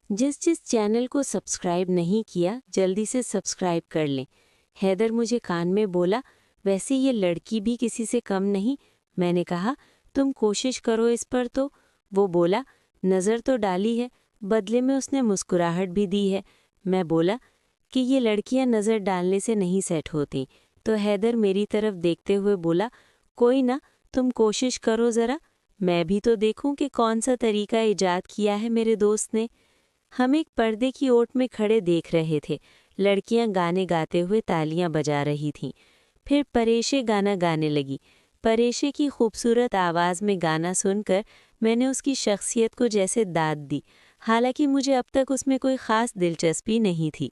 जिस जिस चैनल को सब्सक्राइब नहीं किया जल्दी से सब्सक्राइब कर लें। हैदर मुझे कान में बोला, वैसे ये लड़की भी किसी से कम नहीं। मैंने कहा, तुम कोशिश करो इस पर तो। वो बोला, नज़र तो डाली है, बदले में उसने मुस्कुराहट भी दी है। मैं बोला कि ये लड़कियां नज़र डालने से नहीं सेट होती। तो हैदर मेरी तरफ देखते हुए बोला, कोई ना, तुम कोशिश करो ज़रा, मैं भी तो देखूं कि कौन सा तरीका ईजाद किया है मेरे दोस्त ने। हम एक पर्दे की ओट में खड़े देख रहे थे। लड़कियां गाने गाते हुए तालियां बजा रही थीं। फिर परेशे गाना गाने लगी। परेशे की खूबसूरत आवाज़ में गाना सुनकर मैंने उसकी शख्सियत को जैसे दाद दी, हालांकि मुझे अब तक उसमें कोई ख़ास दिलचस्पी नहीं थी।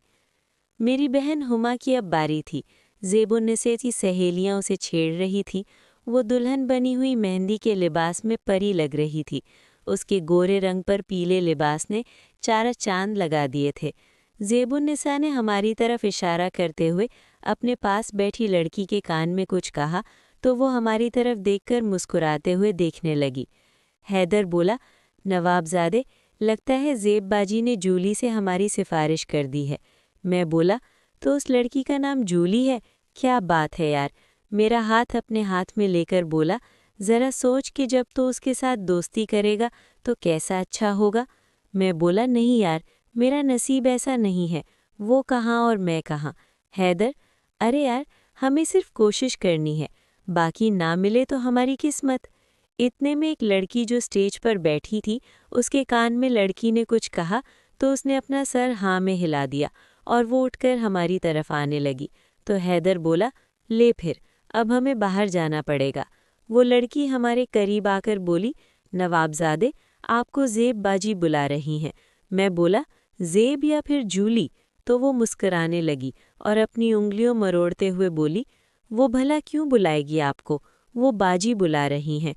मेरी बहन हुमा की अब बारी थी। ज़ेबुन्निसा की सहेलियां उसे छेड़ रही थीं। वो दुल्हन बनी हुई मेहंदी के लिबास में परी लग रही थी। उसके गोरे रंग पर पीले लिबास ने चार चांद लगा दिए थे। ज़ेबुन्निसा ने हमारी तरफ इशारा करते हुए अपने पास बैठी लड़की के कान में कुछ कहा तो वो हमारी तरफ देखकर मुस्कुराते हुए देखने लगी। हैदर बोला, नवाबजादे, लगता है ज़ेब बाजी ने जूली से हमारी सिफारिश कर दी है। मैं बोला, तो उस लड़की का नाम जूली है? क्या बात है यार। मेरा हाथ अपने हाथ में लेकर बोला, ज़रा सोच कि जब तो उसके साथ दोस्ती करेगा तो कैसा अच्छा होगा। मैं बोला, नहीं यार, मेरा नसीब ऐसा नहीं है। वो कहाँ और मैं कहाँ। हैदर, अरे यार, हमें सिर्फ कोशिश करनी है, बाकी ना मिले तो हमारी किस्मत। इतने में एक लड़की जो स्टेज पर बैठी थी, उसके कान में लड़की ने कुछ कहा तो उसने अपना सर हाँ में हिला दिया और वो उठकर हमारी तरफ आने लगी। तो हैदर बोला, ले फिर, अब हमें बाहर जाना पड़ेगा। वो लड़की हमारे करीब आकर बोली, नवाबजादे, आपको ज़ेब बाजी बुला रही हैं। मैं बोला, ज़ेब या फिर जूली? तो वो मुस्कराने लगी और अपनी उंगलियों मरोड़ते हुए बोली, वो भला क्यों बुलाएगी आपको, वो बाजी बुला रही हैं।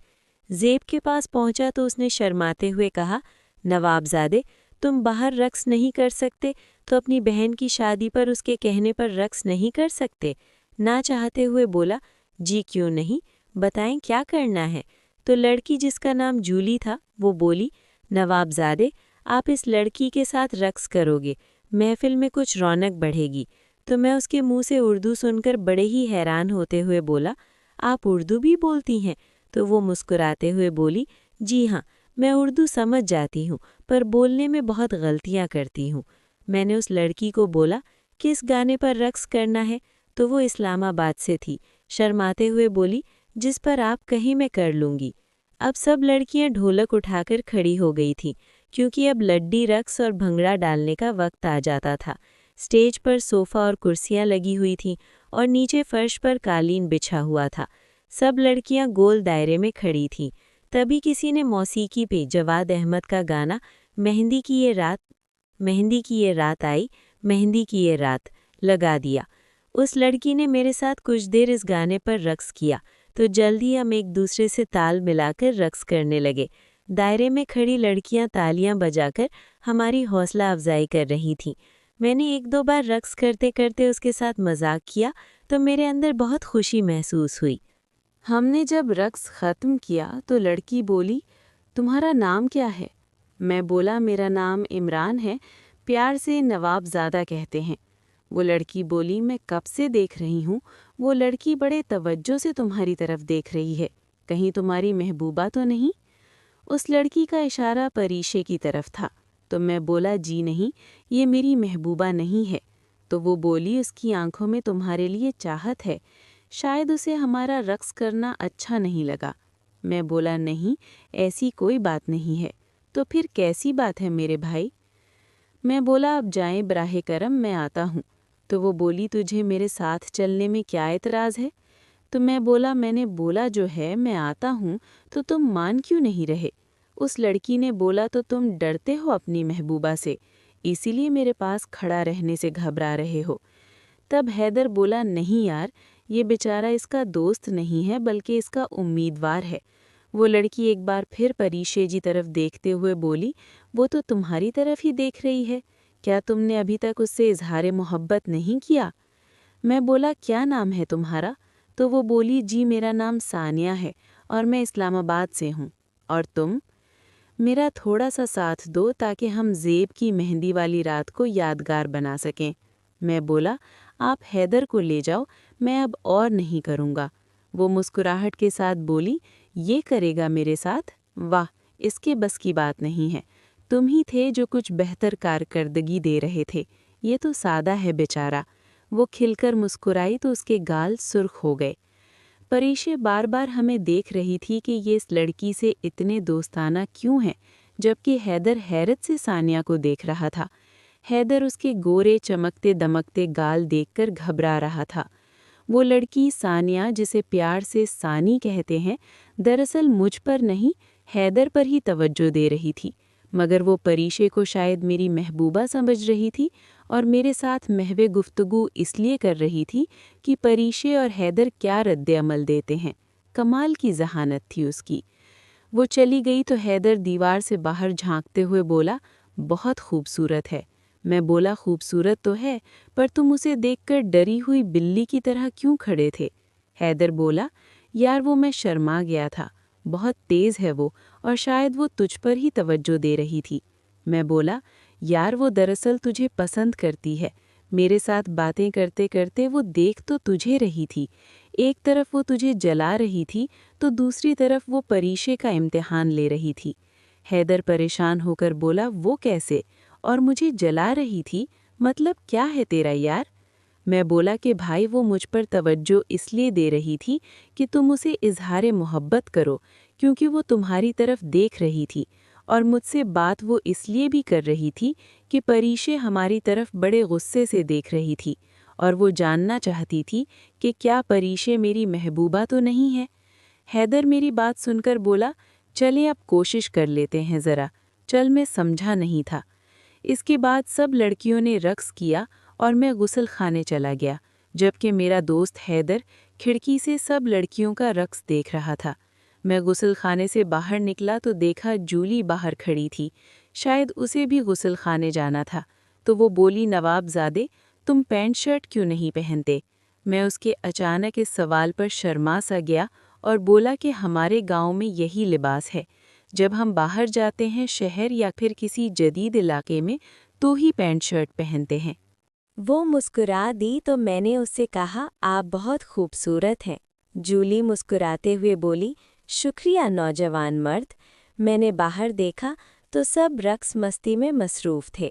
ज़ेब के पास पहुंचा तो उसने शर्माते हुए कहा, नवाबजादे, तुम बाहर रक्स नहीं कर सकते तो अपनी बहन की शादी पर उसके कहने पर रक्स नहीं कर सकते? ना चाहते हुए बोला, जी क्यों नहीं, बताएं क्या करना है। तो लड़की जिसका नाम जूली था वो बोली, नवाबजादे, आप इस लड़की के साथ रक्स करोगे, महफिल में कुछ रौनक बढ़ेगी। तो मैं उसके मुंह से उर्दू सुनकर बड़े ही हैरान होते हुए बोला, आप उर्दू भी बोलती हैं? तो वो मुस्कुराते हुए बोली, जी हाँ, मैं उर्दू समझ जाती हूँ, पर बोलने में बहुत गलतियाँ करती हूँ। मैंने उस लड़की को बोला, किस गाने पर रक्स करना है? तो वो इस्लामाबाद से थी। शर्माते हुए बोली, जिस पर आप कहीं मैं कर लूँगी। अब सब लड़कियां ढोलक उठाकर खड़ी हो गई थीं, क्योंकि अब लड्डी रक्स और भंगड़ा डालने का वक्त आ जाता था। स्टेज पर सोफ़ा और कुर्सियां लगी हुई थीं और नीचे फर्श पर कालीन बिछा हुआ था। सब लड़कियां गोल दायरे में खड़ी थीं। तभी किसी ने मौसीकी पे जवाद अहमद का गाना मेहंदी की ये रात, मेहंदी की ये रात आई, मेहंदी की ये रात लगा दिया। उस लड़की ने मेरे साथ कुछ देर इस गाने पर रक्स किया तो जल्दी हम एक दूसरे से ताल मिलाकर रक्स करने लगे। दायरे में खड़ी लड़कियां तालियां बजाकर हमारी हौसला अफजाई कर रही थीं। मैंने एक दो बार रक्स करते करते उसके साथ मजाक किया तो मेरे अंदर बहुत खुशी महसूस हुई। हमने जब रक्स ख़त्म किया तो लड़की बोली, तुम्हारा नाम क्या है? मैं बोला, मेरा नाम इमरान है, प्यार से नवाबजादा कहते हैं। वो लड़की बोली, मैं कब से देख रही हूँ, वो लड़की बड़े तवज्जो से तुम्हारी तरफ देख रही है, कहीं तुम्हारी महबूबा तो नहीं? उस लड़की का इशारा परीशे की तरफ था। तो मैं बोला, जी नहीं, ये मेरी महबूबा नहीं है। तो वो बोली, उसकी आंखों में तुम्हारे लिए चाहत है, शायद उसे हमारा रक्स करना अच्छा नहीं लगा। मैं बोला, नहीं, ऐसी कोई बात नहीं है। तो फिर कैसी बात है मेरे भाई? मैं बोला, अब जाएं बराहे करम, मैं आता हूँ। तो वो बोली, तुझे मेरे साथ चलने में क्या एतराज़ है? तो मैं बोला, मैंने बोला जो है, मैं आता हूँ, तो तुम मान क्यों नहीं रहे? उस लड़की ने बोला, तो तुम डरते हो अपनी महबूबा से, इसीलिए मेरे पास खड़ा रहने से घबरा रहे हो। तब हैदर बोला, नहीं यार, ये बेचारा इसका दोस्त नहीं है बल्कि इसका उम्मीदवार है। वो लड़की एक बार फिर परीशे जी तरफ देखते हुए बोली, वो तो तुम्हारी तरफ ही देख रही है, क्या तुमने अभी तक उससे इजहार मोहब्बत नहीं किया? मैं बोला, क्या नाम है तुम्हारा? तो वो बोली, जी मेरा नाम सानिया है और मैं इस्लामाबाद से हूँ। और तुम? میرا تھوڑا سا ساتھ دو تاکہ ہم زیب کی مہندی والی رات کو یادگار بنا سکیں۔ میں بولا، آپ حیدر کو لے جاؤ، میں اب اور نہیں کروں گا۔ وہ مسکراہٹ کے ساتھ بولی، یہ کرے گا میرے ساتھ؟ واہ، اس کے بس کی بات نہیں ہے۔ تم ہی تھے جو کچھ بہتر کارکردگی دے رہے تھے، یہ تو سادہ ہے بیچارہ۔ وہ کھل کر مسکرائی تو اس کے گال سرخ ہو گئے۔ پریشے بار بار ہمیں دیکھ رہی تھی کہ یہ اس لڑکی سے اتنے دوستانہ کیوں ہیں، جبکہ حیدر حیرت سے ثانیہ کو دیکھ رہا تھا۔ حیدر اس کے گورے چمکتے دمکتے گال دیکھ کر گھبرا رہا تھا۔ وہ لڑکی ثانیہ، جسے پیار سے ثانی کہتے ہیں، دراصل مجھ پر نہیں حیدر پر ہی توجہ دے رہی تھی، مگر وہ پریشے کو شاید میری محبوبہ سمجھ رہی تھی اور میرے ساتھ محو گفتگو اس لیے کر رہی تھی کہ پریشے اور حیدر کیا رد عمل دیتے ہیں۔ کمال کی ذہانت تھی اس کی۔ وہ چلی گئی تو حیدر دیوار سے باہر جھانکتے ہوئے بولا، بہت خوبصورت ہے۔ میں بولا، خوبصورت تو ہے، پر تم اسے دیکھ کر ڈری ہوئی بلی کی طرح کیوں کھڑے تھے؟ حیدر بولا، یار وہ میں شرما گیا تھا، بہت تیز ہے وہ، اور شاید وہ تجھ پر ہی توجہ دے رہی تھی۔ میں بولا، یار وہ دراصل تجھے پسند کرتی ہے، میرے ساتھ باتیں کرتے کرتے وہ دیکھ تو تجھے رہی تھی، ایک طرف وہ تجھے جلا رہی تھی تو دوسری طرف وہ پریشے کا امتحان لے رہی تھی۔ حیدر پریشان ہو کر بولا، وہ کیسے؟ اور مجھے جلا رہی تھی، مطلب کیا ہے تیرا یار؟ میں بولا کہ بھائی وہ مجھ پر توجہ اس لیے دے رہی تھی کہ تم اسے اظہار محبت کرو، کیونکہ وہ تمہاری طرف دیکھ رہی تھی، اور مجھ سے بات وہ اس لیے بھی کر رہی تھی کہ پریشے ہماری طرف بڑے غصے سے دیکھ رہی تھی، اور وہ جاننا چاہتی تھی کہ کیا پریشے میری محبوبہ تو نہیں ہے۔ حیدر میری بات سن کر بولا، چلیں اب کوشش کر لیتے ہیں ذرا، چل میں سمجھا نہیں تھا۔ اس کے بعد سب لڑکیوں نے رقص کیا اور میں غسل خانے چلا گیا، جبکہ میرا دوست حیدر کھڑکی سے سب لڑکیوں کا رقص دیکھ رہا تھا۔ میں غسل خانے سے باہر نکلا تو دیکھا جولی باہر کھڑی تھی، شاید اسے بھی غسل خانے جانا تھا، تو وہ بولی، نواب زادے، تم پینٹ شرٹ کیوں نہیں پہنتے؟ میں اس کے اچانک اس سوال پر شرما سا گیا اور بولا کہ ہمارے گاؤں میں یہی لباس ہے، جب ہم باہر جاتے ہیں شہر یا پھر کسی جدید علاقے میں تو ہی پینٹ شرٹ پہنتے ہیں۔ وہ مسکرا دی تو میں نے اس سے کہا، آپ بہت خوبصورت ہیں۔ جولی مسکراتے ہوئے بولی، شکریہ نوجوان مرد۔ میں نے باہر دیکھا تو سب رقص مستی میں مصروف تھے۔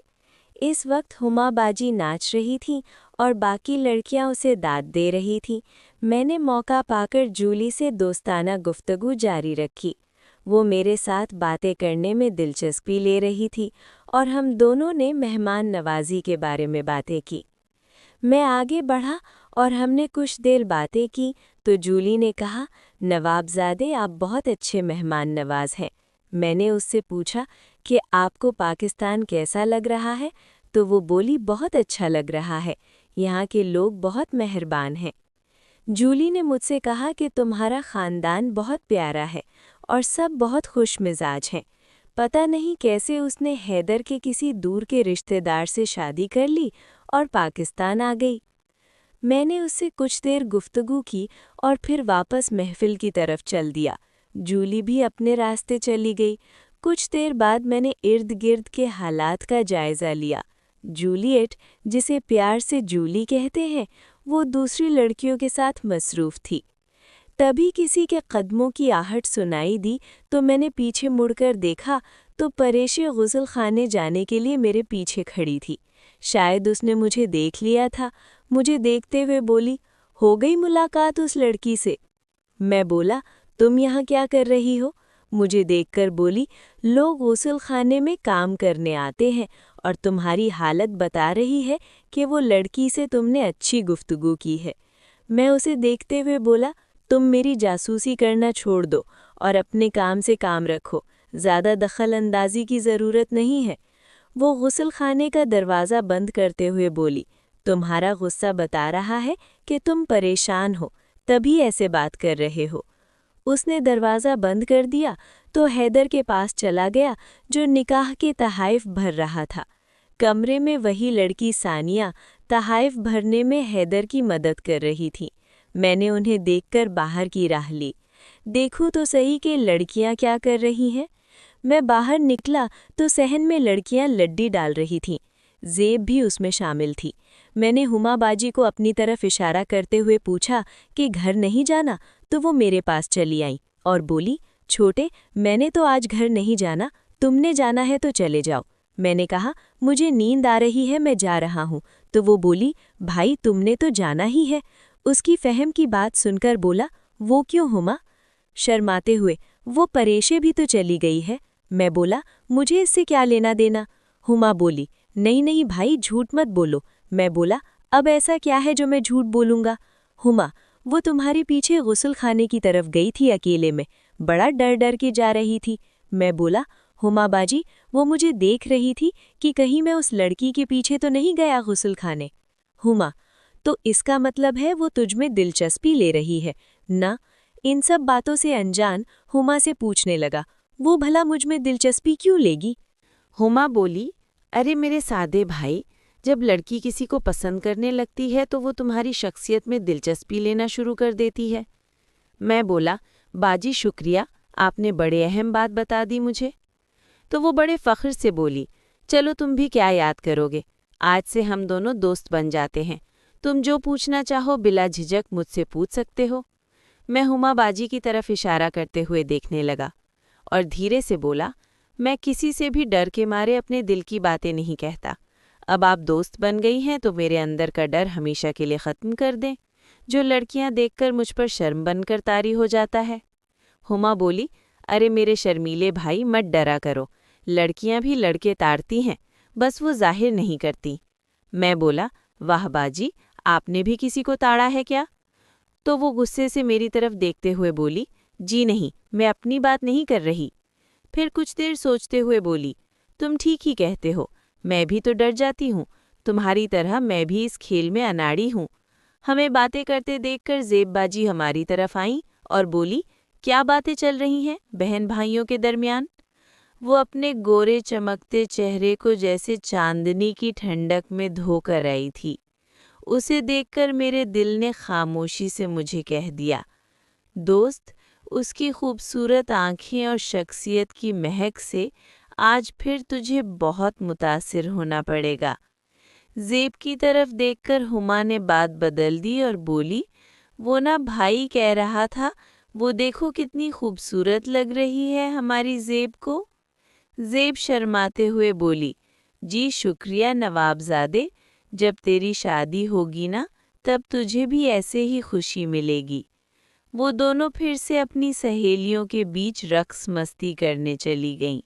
اس وقت ہما باجی ناچ رہی تھیں اور باقی لڑکیاں اسے داد دے رہی تھیں۔ میں نے موقع پا کر جولی سے دوستانہ گفتگو جاری رکھی۔ وہ میرے ساتھ باتیں کرنے میں دلچسپی لے رہی تھی اور ہم دونوں نے مہمان نوازی کے بارے میں باتیں کی۔ میں آگے بڑھا اور ہم نے کچھ دیر باتیں کی تو جولی نے کہا، نواب زادے، آپ بہت اچھے مہمان نواز ہیں۔ میں نے اس سے پوچھا کہ آپ کو پاکستان کیسا لگ رہا ہے؟ تو وہ بولی، بہت اچھا لگ رہا ہے، یہاں کے لوگ بہت مہربان ہیں۔ جولی نے مجھ سے کہا کہ تمہارا خاندان بہت پیارا ہے اور سب بہت خوش مزاج ہیں۔ پتہ نہیں کیسے اس نے حیدر کے کسی دور کے رشتہ دار سے شادی کر لی اور پاکستان آ گئی۔ میں نے اس سے کچھ دیر گفتگو کی اور پھر واپس محفل کی طرف چل دیا۔ جولی بھی اپنے راستے چلی گئی۔ کچھ دیر بعد میں نے ارد گرد کے حالات کا جائزہ لیا۔ جولیٹ، جسے پیار سے جولی کہتے ہیں، وہ دوسری لڑکیوں کے ساتھ مصروف تھی۔ تبھی کسی کے قدموں کی آہٹ سنائی دی تو میں نے پیچھے مڑ کر دیکھا تو پریشے غسل خانے جانے کے لیے میرے پیچھے کھڑی تھی۔ شاید اس نے مجھے دیکھ لیا تھا۔ مجھے دیکھتے ہوئے بولی، ہو گئی ملاقات اس لڑکی سے؟ میں بولا، تم یہاں کیا کر رہی ہو؟ مجھے دیکھ کر بولی، لوگ غسل خانے میں کام کرنے آتے ہیں اور تمہاری حالت بتا رہی ہے کہ وہ لڑکی سے تم نے اچھی گفتگو کی ہے۔ میں اسے دیکھتے ہوئے بولا، تم میری جاسوسی کرنا چھوڑ دو اور اپنے کام سے کام رکھو، زیادہ دخل اندازی کی ضرورت نہیں ہے۔ وہ غسل خانے کا دروازہ بند کرتے ہوئے بولی، تمہارا غصہ بتا رہا ہے کہ تم پریشان ہو، تبھی ایسے بات کر رہے ہو۔ اس نے دروازہ بند کر دیا تو حیدر کے پاس چلا گیا جو نکاح کے تحائف بھر رہا تھا۔ کمرے میں وہی لڑکی ثانیہ تحائف بھرنے میں حیدر کی مدد کر رہی تھی۔ میں نے انہیں دیکھ کر باہر کی راہ لی۔ دیکھوں تو صحیح کہ لڑکیاں کیا کر رہی ہیں۔ मैं बाहर निकला तो सहन में लड़कियां लड्डी डाल रही थीं। ज़ेब भी उसमें शामिल थी। मैंने हुमा बाजी को अपनी तरफ इशारा करते हुए पूछा कि घर नहीं जाना, तो वो मेरे पास चली आई और बोली, छोटे, मैंने तो आज घर नहीं जाना, तुमने जाना है तो चले जाओ। मैंने कहा, मुझे नींद आ रही है, मैं जा रहा हूँ। तो वो बोली, भाई तुमने तो जाना ही है। उसकी फहम की बात सुनकर बोला, वो क्यों हुमा? शर्माते हुए, वो परेशे भी तो चली गई है। मैं बोला, मुझे इससे क्या लेना देना? हुमा बोली, नहीं नहीं भाई, झूठ मत बोलो। मैं बोला, अब ऐसा क्या है जो मैं झूठ बोलूँगा? हुमा, वो तुम्हारे पीछे गुस्ल खाने की तरफ गई थी अकेले में, बड़ा डर डर के जा रही थी। मैं बोला, हुमा बाजी, वो मुझे देख रही थी कि कहीं मैं उस लड़की के पीछे तो नहीं गया गुस्ल खाने। हुमा, तो इसका मतलब है वो तुझमें दिलचस्पी ले रही है ना? इन सब बातों से अनजान हुमा से पूछने लगा, वो भला मुझमें दिलचस्पी क्यों लेगी? हुमा बोली, अरे मेरे सादे भाई, जब लड़की किसी को पसंद करने लगती है तो वो तुम्हारी शख्सियत में दिलचस्पी लेना शुरू कर देती है। मैं बोला, बाजी शुक्रिया, आपने बड़े अहम बात बता दी मुझे। तो वो बड़े फ़ख्र से बोली, चलो तुम भी क्या याद करोगे, आज से हम दोनों दोस्त बन जाते हैं। तुम जो पूछना चाहो बिला झिझक मुझसे पूछ सकते हो। मैं हुमा बाजी की तरफ इशारा करते हुए देखने लगा और धीरे से बोला, मैं किसी से भी डर के मारे अपने दिल की बातें नहीं कहता। अब आप दोस्त बन गई हैं तो मेरे अंदर का डर हमेशा के लिए ख़त्म कर दें, जो लड़कियां देखकर मुझ पर शर्म बनकर तारी हो जाता है। हुमा बोली, अरे मेरे शर्मीले भाई, मत डरा करो, लड़कियां भी लड़के ताड़ती हैं, बस वो जाहिर नहीं करती। मैं बोला, वाह बाजी, आपने भी किसी को ताड़ा है क्या? तो वो गुस्से से मेरी तरफ देखते हुए बोली, जी नहीं, मैं अपनी बात नहीं कर रही। फिर कुछ देर सोचते हुए बोली, तुम ठीक ही कहते हो, मैं भी तो डर जाती हूँ, तुम्हारी तरह मैं भी इस खेल में अनाड़ी हूँ। हमें बातें करते देखकर ज़ेब बाजी हमारी तरफ आई और बोली, क्या बातें चल रही हैं बहन भाइयों के दरमियान? वो अपने गोरे चमकते चेहरे को जैसे चांदनी की ठंडक में धोकर आई थी। उसे देखकर मेरे दिल ने खामोशी से मुझे कह दिया, दोस्त, उसकी खूबसूरत आँखें और शख्सियत की महक से आज फिर तुझे बहुत मुतासिर होना पड़ेगा। ज़ेब की तरफ देखकर हुमा ने बात बदल दी और बोली, वो ना भाई कह रहा था, वो देखो कितनी खूबसूरत लग रही है हमारी ज़ेब को। ज़ेब शर्माते हुए बोली, जी शुक्रिया नवाबजादे, जब तेरी शादी होगी ना तब तुझे भी ऐसे ही खुशी मिलेगी। वो दोनों फिर से अपनी सहेलियों के बीच रक्स मस्ती करने चली गईं।